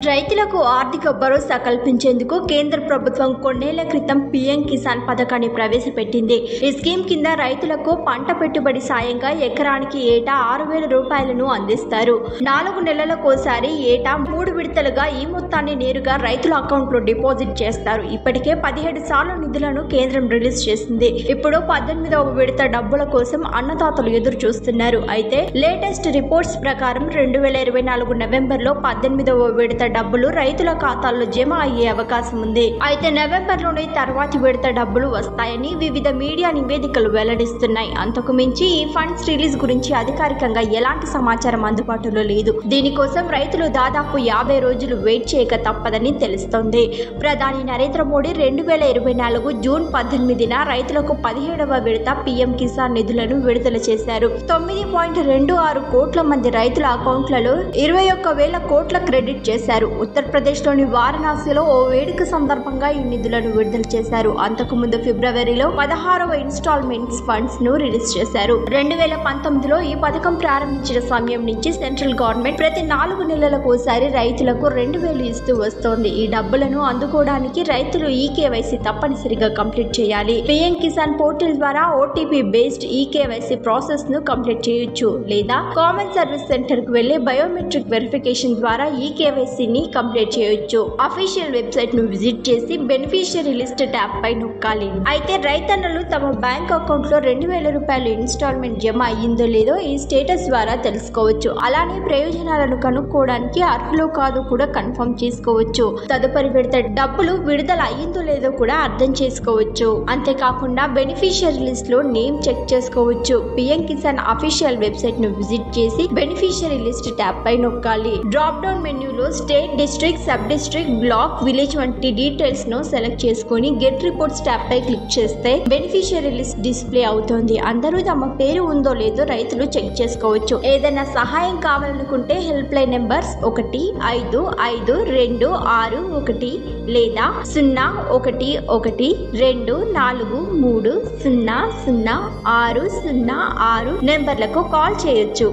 రైతులకు ఆర్థిక భరోసా కల్పించేందుకు కేంద్ర ప్రభుత్వం కొన్నేళ్ల క్రితం పీఎం కిసాన్ పథకాన్ని ప్రవేశపెట్టింది. ఈ స్కీమ్ కింద రైతులకు పంట పెట్టుబడి సాయంగా ఎకరానికి ఏటా 6,000 రూపాయలను అందిస్తారు. 4 నెలలకోసారి ఏటా 3 విడతలుగా ఈ మొత్తాన్ని నేరుగా రైతుల అకౌంట్లో డిపాజిట్ చేస్తారు. ఇప్పటికే 17 సార్లు నిధులను కేంద్రం రిలీజ్ చేసింది. ఇప్పుడు 18వ విడత డబ్బుల కోసం అన్నదాతలు ఎదురు చూస్తున్నారు. అయితే లేటెస్ట్ రిపోర్ట్స్ ప్రకారం 2024 నవంబర్లో 18వ విడత డబ్బులు రైతుల ఖాతాల్లో జమ అయ్యే అవకాశం ఉంది. అయితే నవంబర్లోనే తర్వాతి విడత డబ్బులు వస్తాయని వివిధ మీడియా నివేదికలు వెల్లడిస్తున్నాయి. అంతకు మించి ఈ ఫండ్స్ రిలీజ్ గురించి అధికారికంగా ఎలాంటి సమాచారం అందుబాటులో లేదు. దీనికోసం రైతులు దాదాపు 50 రోజులు వెయిట్ చేయక తప్పదని తెలుస్తోంది. ప్రధాని నరేంద్ర మోడీ 2024 జూన్ 18న రైతులకు 17వ విడత పీఎం కిసాన్ నిధులను విడుదల చేశారు. 9.26 కోట్ల మంది రైతుల అకౌంట్లలో 21,000 కోట్ల క్రెడిట్ చేశారు. ఉత్తరప్రదేశ్లోని వారణాసిలో ఓ వేడుక సందర్భంగా ఈ నిధులను విడుదల చేశారు. అంతకుముందు ఫిబ్రవరిలో 16వ ఇన్స్టాల్మెంట్స్ ఫండ్స్ ను రిలీజ్ చేశారు. 2019లో ఈ పథకం ప్రారంభించిన సమయం నుంచి సెంట్రల్ గవర్నమెంట్ ప్రతి 4 నెలలకోసారి రైతులకు 2,000 ఇస్తూ వస్తోంది. ఈ డబ్బులను అందుకోవడానికి రైతులు ఈకేవైసీ తప్పనిసరిగా కంప్లీట్ చేయాలి. పీఎం కిసాన్ పోర్టల్ ద్వారా ఓటీపీ బేస్డ్ ఈకేవైసీ ప్రాసెస్ ను కంప్లీట్ చేయొచ్చు. లేదా కామన్ సర్వీస్ సెంటర్ కు వెళ్లి బయోమెట్రిక్ వెరిఫికేషన్ ద్వారా ఈకేవైసీ కంప్లీట్ చేయొచ్చు. అఫీషియల్ వెబ్సైట్ ను విజిట్ చేసి బెనిఫిషియరీ లిస్ట్ ట్యాబ్ పై నొక్కాలి. అయితే రైతన్నలు తమ బ్యాంక్ అకౌంట్ లో 2,000 రూపాయలు ఇన్స్టాల్మెంట్ జమ అయ్యిందో లేదో ఈ స్టేటస్ ద్వారా తెలుసుకోవచ్చు. అలానే ప్రయోజనాలను కనుక్కోవడానికి అర్హులు కాదు కూడా కన్ఫర్మ్ చేసుకోవచ్చు. తదుపరి విడత డబ్బులు విడుదల అయ్యిందో లేదో కూడా అర్థం చేసుకోవచ్చు. అంతేకాకుండా బెనిఫిషియరీ లిస్ట్ లో నేమ్ చెక్ చేసుకోవచ్చు. పీఎం కిసాన్ అఫీషియల్ వెబ్సైట్ ను విజిట్ చేసి బెనిఫిషియరీ లిస్ట్ ట్యాబ్ పై నొక్కాలి. డ్రాప్ డౌన్ మెన్యూలో state, district, sub district, block, village వంటి డీటెయిల్స్ ను సెలెక్ట్ చేసుకుని గెట్ రిపోర్ట్స్ ట్యాబ్ పై క్లిక్ చేస్తే బెనిఫిషియరీ లిస్ట్ డిస్ప్లే అవుతోంది. అందరూ తమ పేరు ఉందో లేదో రైతులు చెక్ చేసుకోవచ్చు. ఏదైనా సహాయం కావాలనుకుంటే హెల్ప్ లైన్ నెంబర్స్ 1552661 లేదా 011243006006 నెంబర్లకు కాల్ చేయొచ్చు.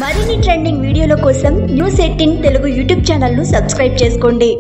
మరిన్ని ట్రెండింగ్ వీడియోల కోసం న్యూస్ 18 తెలుగు యూట్యూబ్ ఛానల్ ను సబ్స్క్రైబ్ చేసుకోండి.